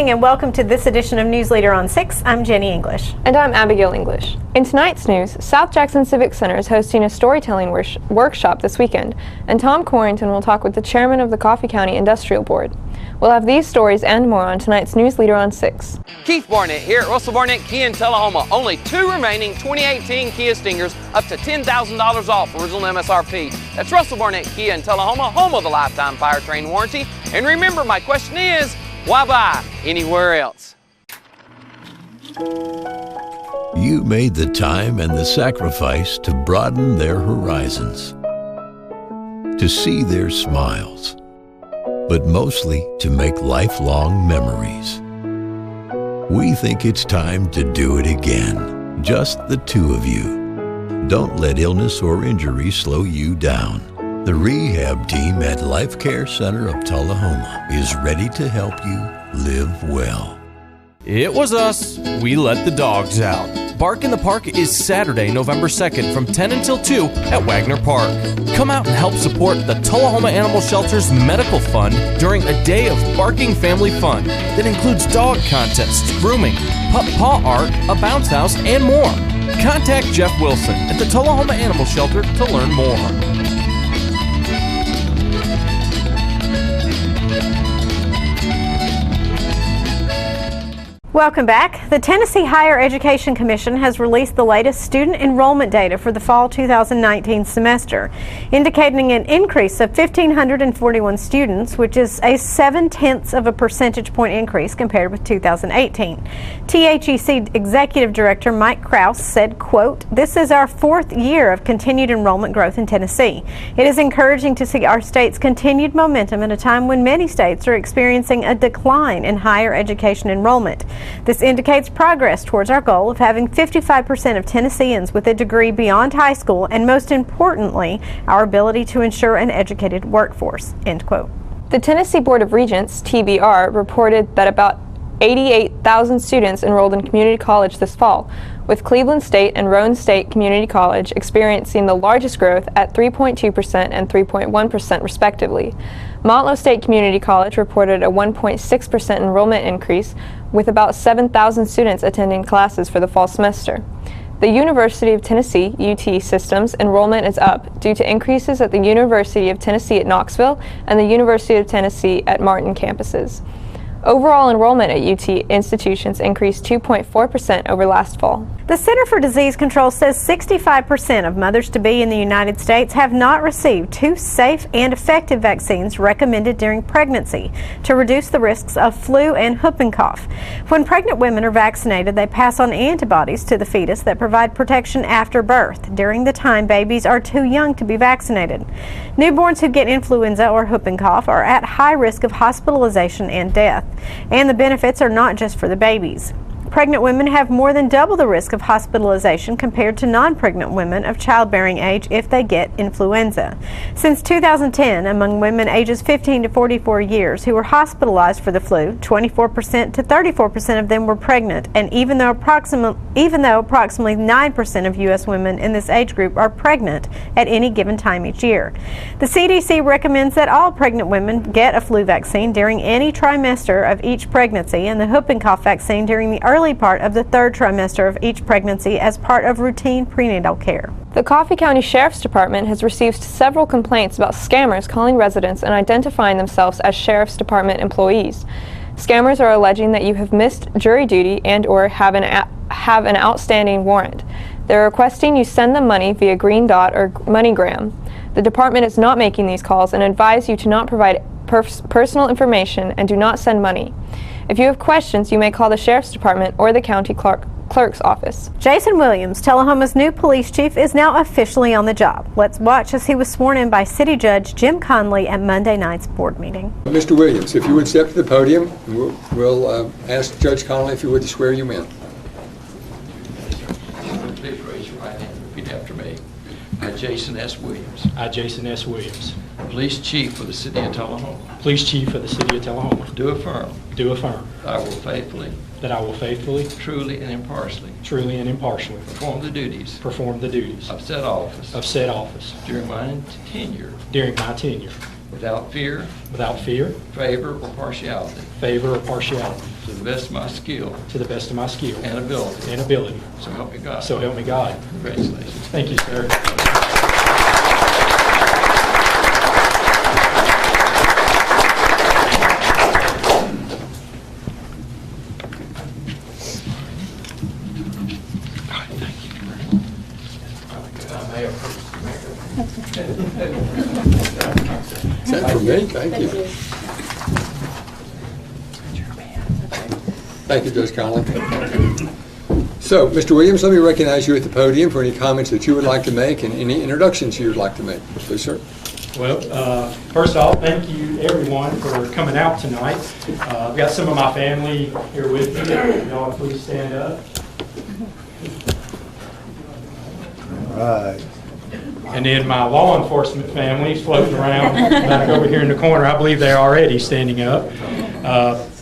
morning and welcome to this edition of News Leader on 6. I'm Jenny English. And I'm Abigail English. In tonight's news, South Jackson Civic Center is hosting a storytelling workshop this weekend, and Tom Corrington will talk with the chairman of the Coffee County Industrial Board. We'll have these stories and more on tonight's News Leader on 6. Keith Barnett here at Russell Barnett Kia in Tullahoma. Only 2 remaining 2018 Kia Stingers up to $10,000 off original MSRP. That's Russell Barnett Kia in Tullahoma, home of the lifetime powertrain warranty. And remember, my question is, why buy anywhere else? You made the time and the sacrifice to broaden their horizons, to see their smiles, but mostly to make lifelong memories. We think it's time to do it again, just the 2 of you. Don't let illness or injury slow you down. The rehab team at Life Care Center of Tullahoma is ready to help you live well. It was us. We let the dogs out. Bark in the Park is Saturday, November 2nd from 10 until 2 at Wagner Park. Come out and help support the Tullahoma Animal Shelter's Medical Fund during a day of barking family fun that includes dog contests, grooming, pup paw art, a bounce house, and more. Contact Jeff Wilson at the Tullahoma Animal Shelter to learn more. Welcome back. The Tennessee Higher Education Commission has released the latest student enrollment data for the fall 2019 semester, indicating an increase of 1,541 students, which is a 0.7 percentage point increase compared with 2018. THEC Executive Director Mike Kraus said, quote, "This is our 4th year of continued enrollment growth in Tennessee. It is encouraging to see our state's continued momentum at a time when many states are experiencing a decline in higher education enrollment. This indicates progress towards our goal of having 55% of Tennesseans with a degree beyond high school, and most importantly, our ability to ensure an educated workforce," end quote. The Tennessee Board of Regents, TBR, reported that about 88,000 students enrolled in community college this fall, with Cleveland State and Roane State Community College experiencing the largest growth at 3.2% and 3.1% respectively. Montlow State Community College reported a 1.6% enrollment increase, with about 7,000 students attending classes for the fall semester. The University of Tennessee, UT Systems, enrollment is up due to increases at the University of Tennessee at Knoxville and the University of Tennessee at Martin campuses. Overall enrollment at UT institutions increased 2.4% over last fall. The Center for Disease Control says 65% of mothers-to-be in the United States have not received 2 safe and effective vaccines recommended during pregnancy to reduce the risks of flu and whooping cough. When pregnant women are vaccinated, they pass on antibodies to the fetus that provide protection after birth, during the time babies are too young to be vaccinated. Newborns who get influenza or whooping cough are at high risk of hospitalization and death, and the benefits are not just for the babies. Pregnant women have more than double the risk of hospitalization compared to non-pregnant women of childbearing age if they get influenza. Since 2010, among women ages 15 to 44 years who were hospitalized for the flu, 24% to 34% of them were pregnant, and even though approximately 9% of U.S. women in this age group are pregnant at any given time each year. The CDC recommends that all pregnant women get a flu vaccine during any trimester of each pregnancy, and the whooping cough vaccine during the early part of the 3rd trimester of each pregnancy as part of routine prenatal care. The Coffee County Sheriff's Department has received several complaints about scammers calling residents and identifying themselves as Sheriff's Department employees. Scammers are alleging that you have missed jury duty and/or have an outstanding warrant. They're requesting you send them money via Green Dot or MoneyGram. The department is not making these calls and advise you to not provide personal information and do not send money. If you have questions, you may call the Sheriff's Department or the County Clerk's Office. Jason Williams, Tullahoma's new police chief, is now officially on the job. Let's watch as he was sworn in by City Judge Jim Conley at Monday night's board meeting. Mr. Williams, if you would step to the podium, we'll ask Judge Conley if he would swear you in. Please raise your right hand and repeat after me. I, Jason S. Williams. I, Jason S. Williams. Police Chief for the City of Tullahoma. Police Chief for the City of Tullahoma. Do affirm. Do affirm. I will faithfully. That I will faithfully. Truly and impartially. Truly and impartially. Perform the duties. Perform the duties. Of said office. Of said office. During my tenure. During my tenure. Without fear. Without fear. Favor or partiality. Favor or partiality. to the best of my skill to the best of my skill and ability. and ability. So help me God. So help me God. Congratulations. Thank you, sir. Is that for me? Thank you. Thank you, Judge Conley. So, Mr. Williams, let me recognize you at the podium for any comments that you would like to make and any introductions you would like to make. Please, sir. Well, first off, thank you everyone for coming out tonight. I've got some of my family here with me. Y'all please stand up. Right. And then my law enforcement family is floating around back over here in the corner. I believe they're already standing up.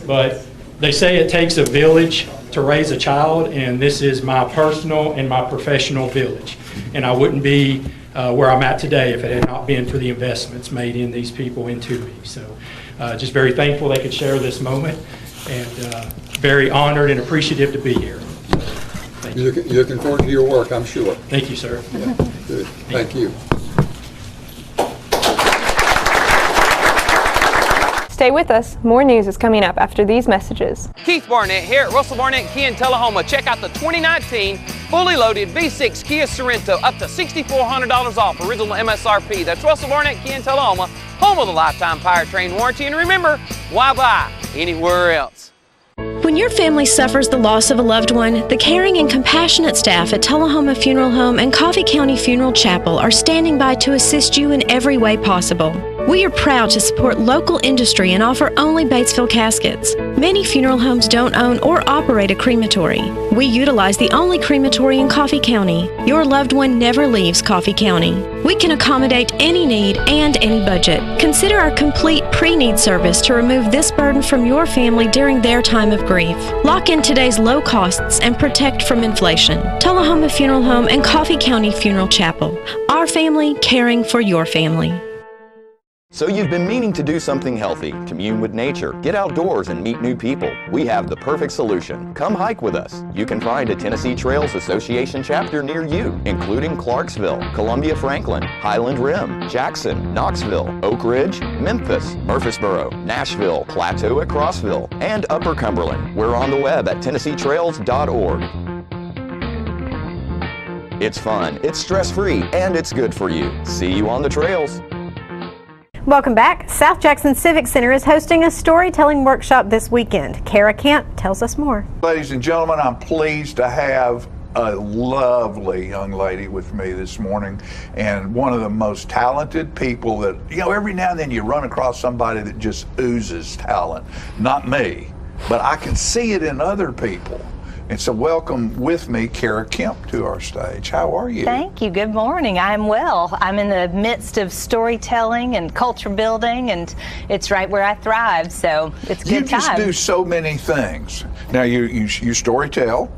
But they say it takes a village to raise a child, and this is my personal and my professional village. And I wouldn't be where I'm at today if it had not been for the investments made in these people into me. So just very thankful they could share this moment, and very honored and appreciative to be here. So, thank you. You're looking forward to your work, I'm sure. Thank you, sir. Yeah, good. Thank you. Stay with us. More news is coming up after these messages. Keith Barnett here at Russell Barnett Kia in Tullahoma. Check out the 2019 fully loaded V6 Kia Sorento, up to $6,400 off original MSRP. That's Russell Barnett Kia in Tullahoma, home of the lifetime powertrain warranty. And remember, why buy anywhere else? When your family suffers the loss of a loved one, the caring and compassionate staff at Tullahoma Funeral Home and Coffee County Funeral Chapel are standing by to assist you in every way possible. We are proud to support local industry and offer only Batesville caskets. Many funeral homes don't own or operate a crematory. We utilize the only crematory in Coffee County. Your loved one never leaves Coffee County. We can accommodate any need and any budget. Consider our complete pre-need service to remove this burden from your family during their time of grief. Lock in today's low costs and protect from inflation. Tullahoma Funeral Home and Coffee County Funeral Chapel. Our family caring for your family. So you've been meaning to do something healthy, commune with nature, get outdoors and meet new people. We have the perfect solution. Come hike with us. You can find a Tennessee Trails Association chapter near you, including Clarksville, Columbia Franklin, Highland Rim, Jackson, Knoxville, Oak Ridge, Memphis, Murfreesboro, Nashville, Plateau at Crossville, and Upper Cumberland. We're on the web at TennesseeTrails.org. It's fun, it's stress-free, and it's good for you. See you on the trails. Welcome back. South Jackson Civic Center is hosting a storytelling workshop this weekend. Kara Kent tells us more. Ladies and gentlemen, I'm pleased to have a lovely young lady with me this morning, and one of the most talented people that, you know, every now and then you run across somebody that just oozes talent. Not me, but I can see it in other people. And so welcome with me, Kara Kemp, to our stage. How are you? Thank you. Good morning. I'm well. I'm in the midst of storytelling and culture building, and it's right where I thrive, so it's a good time. You just do so many things. Now, you storytell,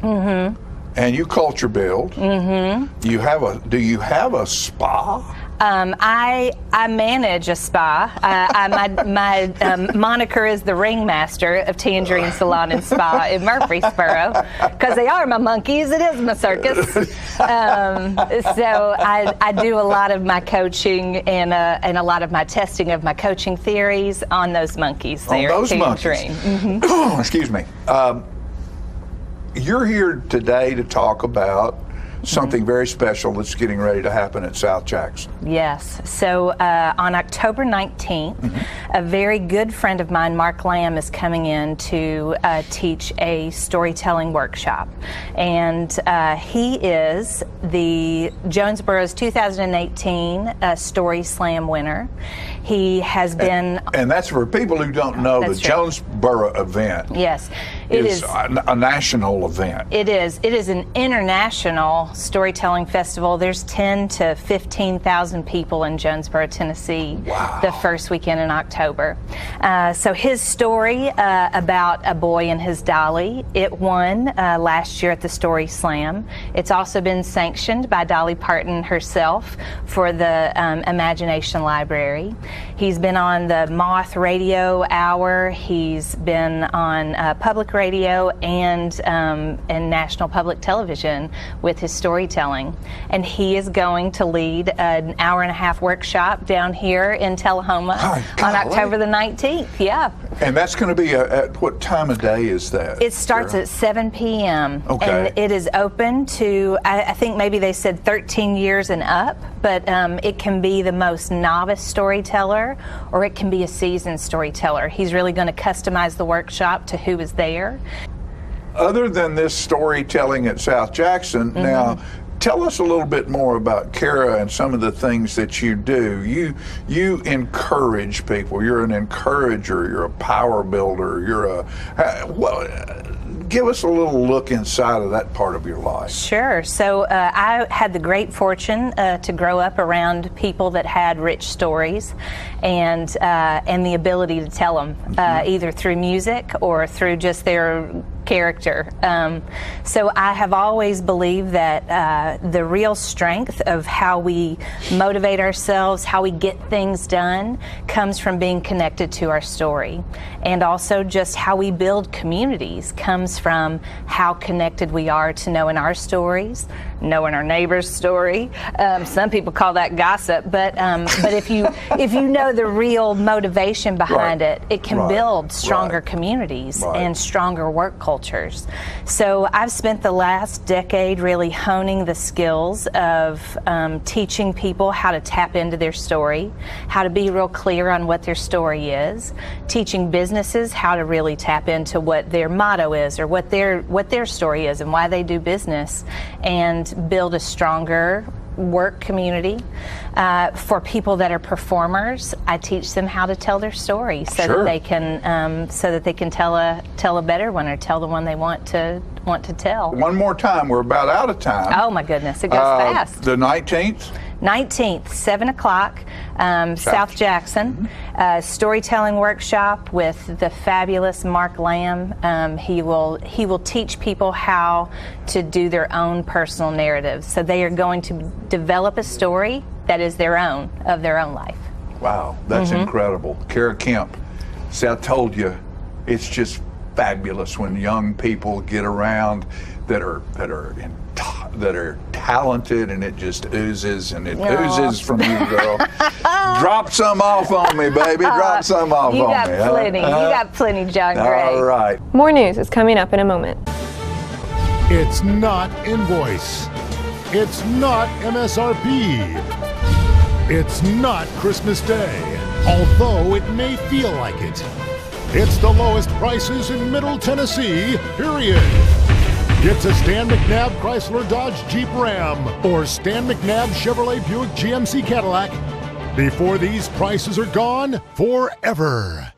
and you culture build. Do you have a spa? I manage a spa. My moniker is the ringmaster of Tangerine Salon and Spa in Murfreesboro, because they are my monkeys. It is my circus. So I do a lot of my coaching and a lot of my testing of my coaching theories on those monkeys there at Tangerine. Excuse me. You're here today to talk about something very special that's getting ready to happen at South Jackson. Yes. So on October 19th, a very good friend of mine, Mark Lamb, is coming in to teach a storytelling workshop. And he is the Jonesboro's 2018 Story Slam winner. He has been... And that's for people who don't know, the Jonesboro event. Yes. It is a national event. It is. It is an international storytelling festival. There's 10 to 15,000 people in Jonesboro, Tennessee, the first weekend in October. So his story about a boy and his dolly, it won last year at the Story Slam. It's also been sanctioned by Dolly Parton herself for the Imagination Library. He's been on the Moth Radio Hour. He's been on public radio and National Public Television with his storytelling. And he is going to lead an hour-and-a-half workshop down here in Tullahoma on October the 19th. Yeah. And that's going to be at what time of day is that? It starts at 7 p.m. Okay. And it is open to, I think maybe they said 13 years and up, but it can be the most novice storyteller or it can be a seasoned storyteller. He's really going to customize the workshop to who is there. Other than this storytelling at South Jackson, now tell us a little bit more about Kara and some of the things that you do. You encourage people. You're an encourager. You're a power builder. You're give us a little look inside of that part of your life. Sure. So I had the great fortune to grow up around people that had rich stories and the ability to tell them either through music or through just their character. So I have always believed that the real strength of how we motivate ourselves, how we get things done, comes from being connected to our story. And also just how we build communities comes from how connected we are to knowing our stories, knowing our neighbor's story. Some people call that gossip, but if you know the real motivation behind it, it can build stronger communities and stronger work cultures. So I've spent the last decade really honing the skills of teaching people how to tap into their story, how to be real clear on what their story is, teaching businesses how to really tap into what their motto is or what their story is and why they do business, and build a stronger work community. For people that are performers, I teach them how to tell their story so that they can tell a better one or tell the one they want to tell. One more time, we're about out of time. Oh my goodness, it goes fast. The 19th? 19th, 7 o'clock, South Jackson. Storytelling workshop with the fabulous Mark Lamb. He will teach people how to do their own personal narratives. So they are going to develop a story that is their own, of their own life. Wow, that's incredible. Kara Kemp, see, I told you, it's just fabulous when young people get around that are talented, and it just oozes, and it oozes from you, girl. Drop some off on me, baby. Drop some off on me. You got plenty. You got plenty, John Gray. All right. More news is coming up in a moment. It's not invoice. It's not MSRP. It's not Christmas Day, although it may feel like it. It's the lowest prices in Middle Tennessee, period. Get to Stan McNabb Chrysler Dodge Jeep Ram or Stan McNabb Chevrolet Buick GMC Cadillac before these prices are gone forever.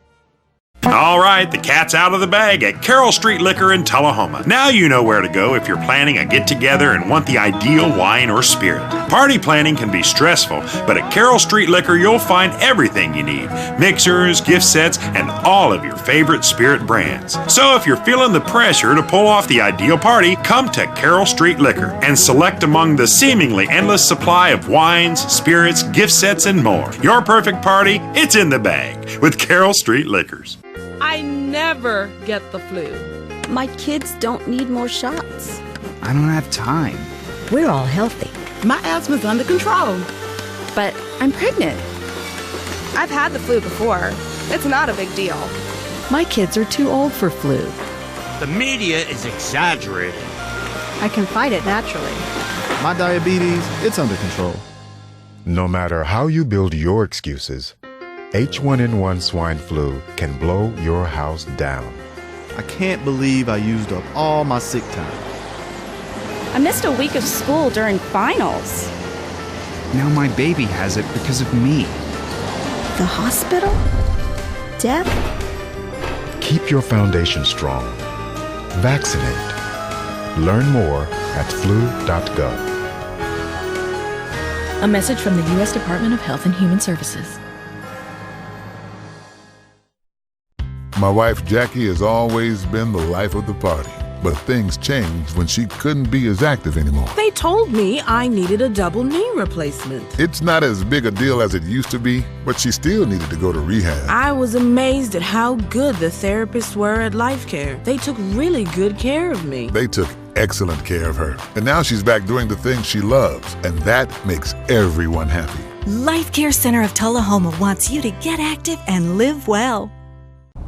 All right, the cat's out of the bag at Carroll Street Liquor in Tullahoma. Now you know where to go if you're planning a get-together and want the ideal wine or spirit. Party planning can be stressful, but at Carroll Street Liquor you'll find everything you need. Mixers, gift sets, and all of your favorite spirit brands. So if you're feeling the pressure to pull off the ideal party, come to Carroll Street Liquor and select among the seemingly endless supply of wines, spirits, gift sets, and more. Your perfect party, it's in the bag with Carroll Street Liquors. I never get the flu. My kids don't need more shots. I don't have time. We're all healthy. My asthma's under control. But I'm pregnant. I've had the flu before. It's not a big deal. My kids are too old for flu. The media is exaggerating. I can fight it naturally. My diabetes, it's under control. No matter how you build your excuses, H1N1 swine flu can blow your house down. I can't believe I used up all my sick time. I missed a week of school during finals. Now my baby has it because of me. The hospital? Death? Keep your foundation strong. Vaccinate. Learn more at flu.gov. A message from the U.S. Department of Health and Human Services. My wife Jackie has always been the life of the party. But things changed when she couldn't be as active anymore. They told me I needed a double knee replacement. It's not as big a deal as it used to be, but she still needed to go to rehab. I was amazed at how good the therapists were at Life Care. They took really good care of me. They took excellent care of her. And now she's back doing the things she loves, and that makes everyone happy. Life Care Center of Tullahoma wants you to get active and live well.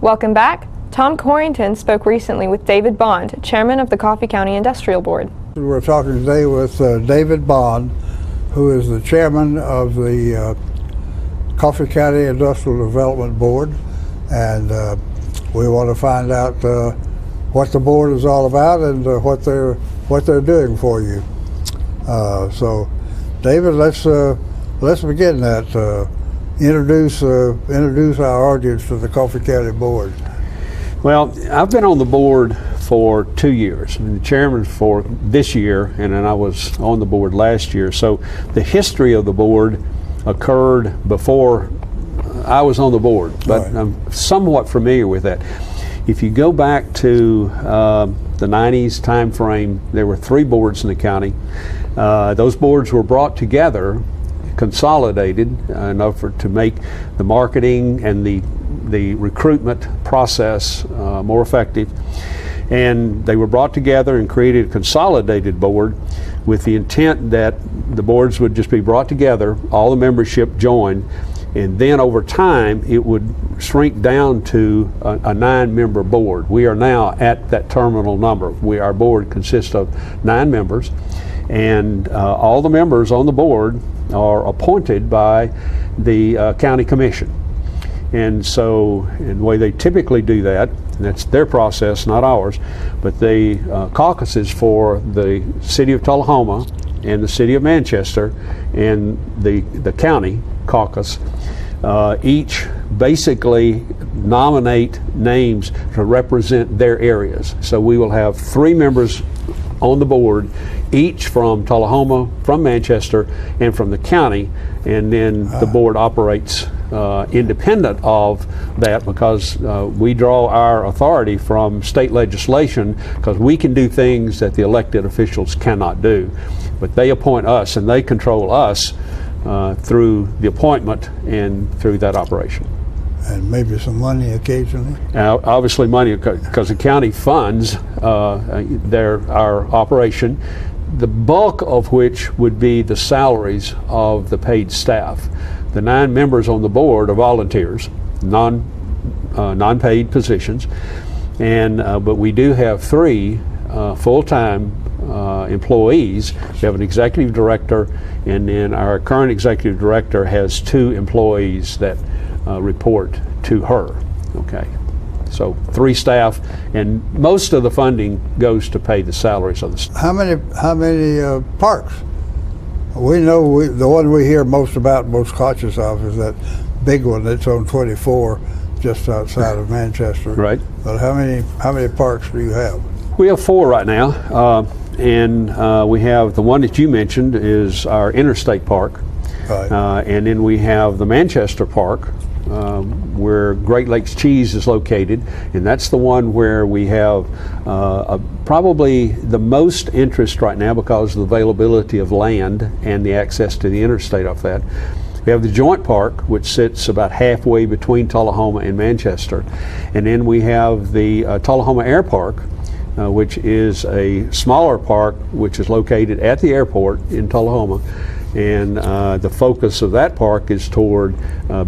Welcome back. Tom Corrington spoke recently with David Bond, chairman of the Coffee County Industrial Board. We're talking today with David Bond, who is the chairman of the Coffee County Industrial Development Board, and we want to find out what the board is all about and what they're doing for you. So, David, let's begin that. Introduce our audience to the Coffee County Board. Well, I've been on the board for 2 years. I'm the chairman for this year, and then I was on the board last year. So the history of the board occurred before I was on the board, but right. I'm somewhat familiar with that. If you go back to the 90s time frame, there were 3 boards in the county. Those boards were brought together, consolidated enough to make the marketing and the recruitment process more effective, and they were brought together and created a consolidated board with the intent that the boards would just be brought together, all the membership joined, and then over time it would shrink down to a 9-member board. We are now at that terminal number. Our board consists of 9 members, and all the members on the board are appointed by the county commission. And so, in the way they typically do that, and that's their process, not ours, but the caucuses for the city of Tullahoma and the city of Manchester and the county caucus each basically nominate names to represent their areas. So we will have 3 members on the board, each from Tullahoma, from Manchester, and from the county, and then the board operates independent of that because we draw our authority from state legislation because we can do things that the elected officials cannot do. But they appoint us and they control us through the appointment and through that operation. And maybe some money occasionally? Obviously money, because the county funds our operation, the bulk of which would be the salaries of the paid staff. The 9 members on the board are volunteers, non-paid positions, and but we do have 3 full-time employees. We have an executive director, and then our current executive director has 2 employees that report to her. Okay, so 3 staff, and most of the funding goes to pay the salaries of the staff. How many parks? We know the one we hear most about, most cautious of, is that big one that's on 24, just outside of Manchester. Right. But how many parks do you have? We have 4 right now, and we have the one that you mentioned is our Interstate Park, right. And then we have the Manchester Park, where Great Lakes Cheese is located, and that's the one where we have probably the most interest right now because of the availability of land and the access to the interstate off that. We have the Joint Park, which sits about halfway between Tullahoma and Manchester, and then we have the Tullahoma Air Park, which is a smaller park which is located at the airport in Tullahoma. And the focus of that park is toward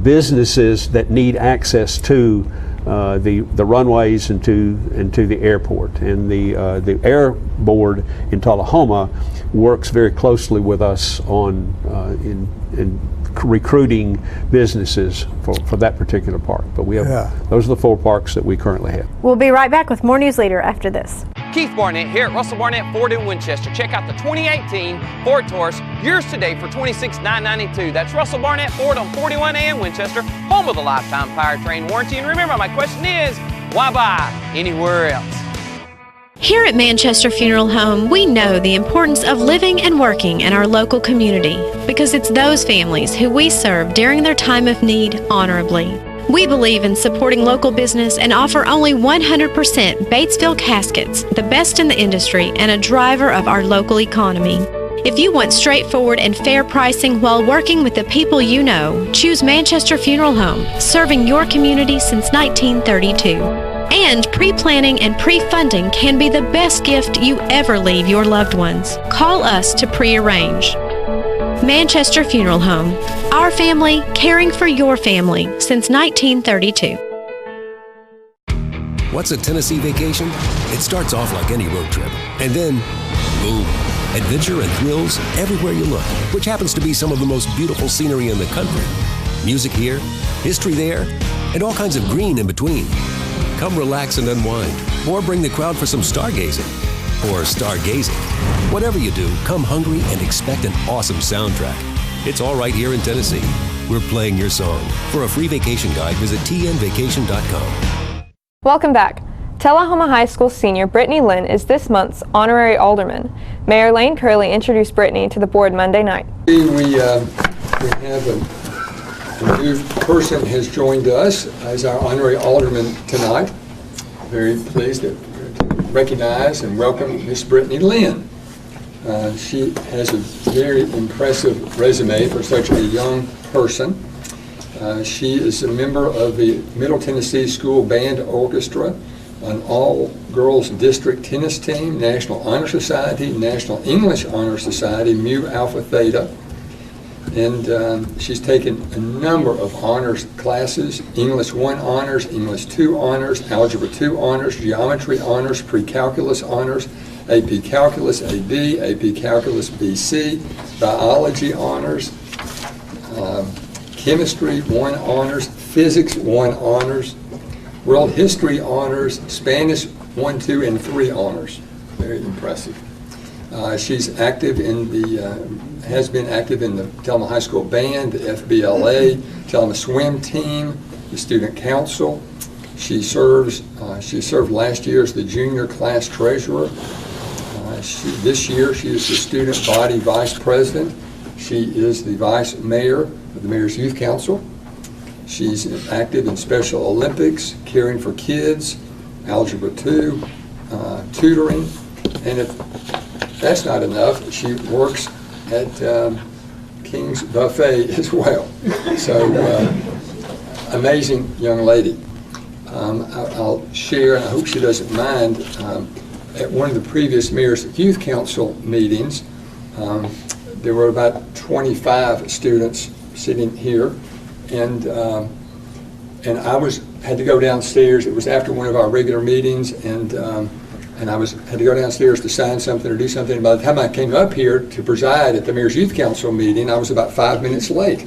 businesses that need access to the runways and to the airport. And the Air Board in Tullahoma works very closely with us on in recruiting businesses for that particular park. But we have those are the 4 parks that we currently have. We'll be right back with more News Leader after this. Keith Barnett here at Russell Barnett Ford in Winchester. Check out the 2018 Ford Taurus, yours today for $26,992. That's Russell Barnett Ford on 41A in Winchester, home of the lifetime powertrain warranty. And remember, my question is, why buy anywhere else? Here at Manchester Funeral Home, we know the importance of living and working in our local community because it's those families who we serve during their time of need honorably. We believe in supporting local business and offer only 100% Batesville Caskets, the best in the industry and a driver of our local economy. If you want straightforward and fair pricing while working with the people you know, choose Manchester Funeral Home, serving your community since 1932. And pre-planning and pre-funding can be the best gift you ever leave your loved ones. Call us to pre-arrange. Manchester Funeral Home. Our family, caring for your family since 1932. What's a Tennessee vacation? It starts off like any road trip, and then, boom, adventure and thrills everywhere you look, which happens to be some of the most beautiful scenery in the country. Music here, history there, and all kinds of green in between. Come relax and unwind, or bring the crowd for some stargazing. Or stargazing. Whatever you do, come hungry and expect an awesome soundtrack. It's all right here in Tennessee. We're playing your song. For a free vacation guide, visit tnvacation.com. Welcome back. Tullahoma High School senior Brittany Lynn is this month's honorary alderman. Mayor Lane Curley introduced Brittany to the board Monday night. We have a new person has joined us as our honorary alderman tonight. Very pleased to recognize and welcome Miss Brittany Lynn. She has a very impressive resume for such a young person. She is a member of the Middle Tennessee School Band Orchestra, an all-girls district tennis team, National Honor Society, National English Honor Society, Mu Alpha Theta. And she's taken a number of honors classes: English 1 honors, English 2 honors, Algebra 2 honors, Geometry honors, Pre-Calculus honors, AP Calculus AB, AP Calculus BC, Biology honors, Chemistry 1 honors, Physics 1 honors, World History honors, Spanish 1, 2, and 3 honors. Very impressive. She's active in has been active in the Tullahoma High School Band, the FBLA, Tullahoma Swim Team, the Student Council. She served last year as the junior class treasurer. This year she is the student body vice president. She is the vice mayor of the Mayor's Youth Council. She's active in Special Olympics, caring for kids, Algebra 2, tutoring, and if that's not enough, she works at King's Buffet as well. So, amazing young lady. I'll share, and I hope she doesn't mind, at one of the previous Mayor's Youth Council meetings, there were about 25 students sitting here, and I had to go downstairs. It was after one of our regular meetings, and I had to go downstairs to sign something or do something. By the time I came up here to preside at the Mayor's Youth Council meeting, I was about 5 minutes late.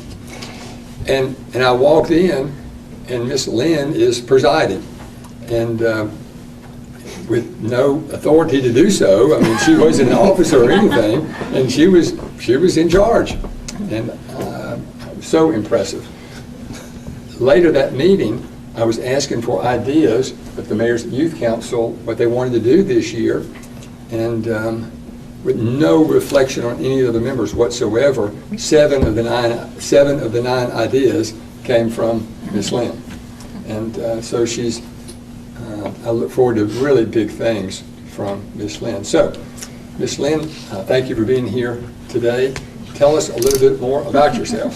And I walked in, and Miss Lynn is presiding, and with no authority to do so. I mean, she wasn't an officer or anything, and she was in charge, and so impressive. Later that meeting, I was asking for ideas of the Mayor's Youth Council, what they wanted to do this year, and with no reflection on any of the members whatsoever, seven of the nine ideas came from Ms. Lynn. And so I look forward to really big things from Ms. Lynn. So, Ms. Lynn, thank you for being here today. Tell us a little bit more about yourself.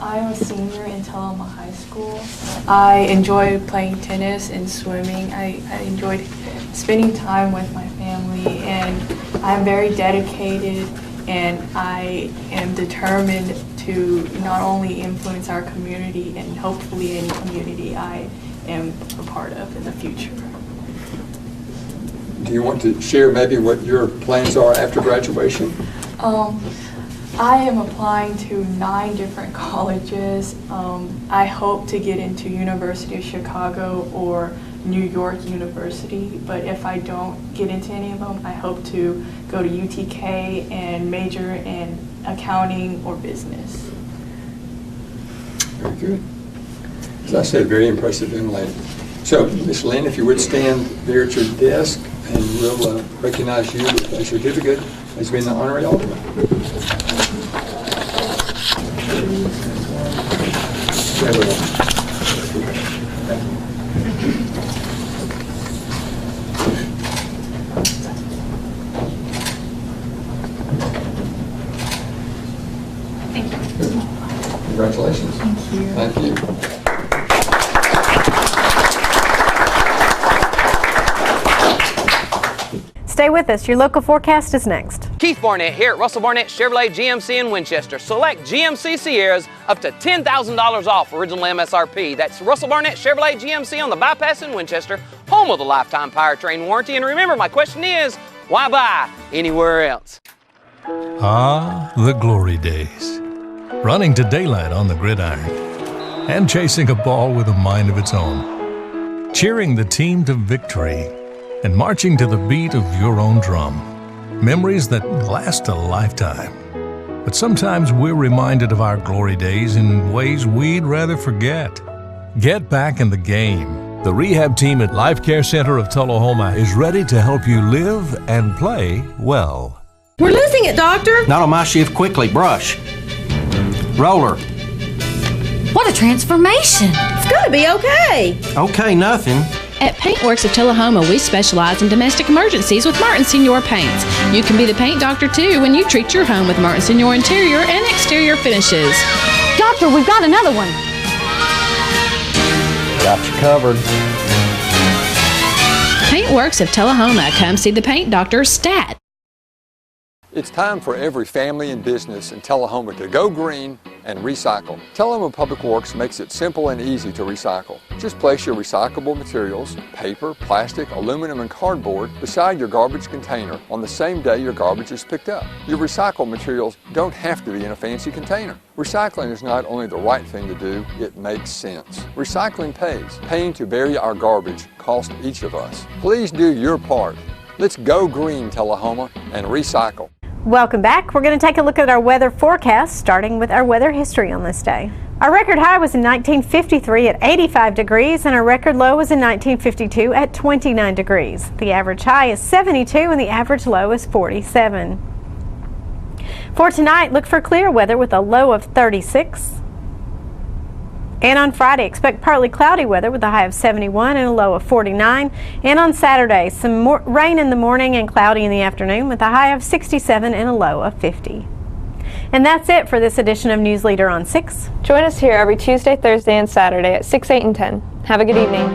I'm a senior in Tullahoma High School. I enjoy playing tennis and swimming. I enjoyed spending time with my family, and I'm very dedicated, and I am determined to not only influence our community and hopefully any community I am a part of in the future. Do you want to share maybe what your plans are after graduation? I am applying to 9 different colleges. I hope to get into University of Chicago or New York University, but if I don't get into any of them, I hope to go to UTK and major in accounting or business. Very good. As I said, very impressive young lady. So, Ms. Lynn, if you would stand there at your desk, and we'll recognize you with a certificate as being the honorary alderman. Congratulations. Thank you. Thank you. Stay with us. Your local forecast is next. Keith Barnett here at Russell Barnett Chevrolet GMC in Winchester. Select GMC Sierras up to $10,000 off original MSRP. That's Russell Barnett Chevrolet GMC on the bypass in Winchester, home of the lifetime powertrain warranty. And remember, my question is, why buy anywhere else? Ah, the glory days. Running to daylight on the gridiron and chasing a ball with a mind of its own. Cheering the team to victory and marching to the beat of your own drum. Memories that last a lifetime. But sometimes we're reminded of our glory days in ways we'd rather forget. Get back in the game. The rehab team at Life Care Center of Tullahoma is ready to help you live and play well. We're losing it, Doctor. Not on my shift. Quickly, brush. Roller. What a transformation. It's gonna be okay. Okay, nothing. At Paintworks of Tullahoma, we specialize in domestic emergencies with Martin Senior Paints. You can be the paint doctor too when you treat your home with Martin Senior interior and exterior finishes. Doctor, we've got another one. Got you covered. Paintworks of Tullahoma. Come see the paint doctor, Stat. It's time for every family and business in Tullahoma to go green and recycle. Tullahoma Public Works makes it simple and easy to recycle. Just place your recyclable materials, paper, plastic, aluminum, and cardboard beside your garbage container on the same day your garbage is picked up. Your recycled materials don't have to be in a fancy container. Recycling is not only the right thing to do, it makes sense. Recycling pays. Paying to bury our garbage costs each of us. Please do your part. Let's go green, Tullahoma, and recycle. Welcome back. We're going to take a look at our weather forecast, starting with our weather history on this day. Our record high was in 1953 at 85 degrees, and our record low was in 1952 at 29 degrees. The average high is 72 and the average low is 47. For tonight, look for clear weather with a low of 36. And on Friday, expect partly cloudy weather with a high of 71 and a low of 49. And on Saturday, some more rain in the morning and cloudy in the afternoon with a high of 67 and a low of 50. And that's it for this edition of News Leader on 6. Join us here every Tuesday, Thursday, and Saturday at 6, 8, and 10. Have a good evening.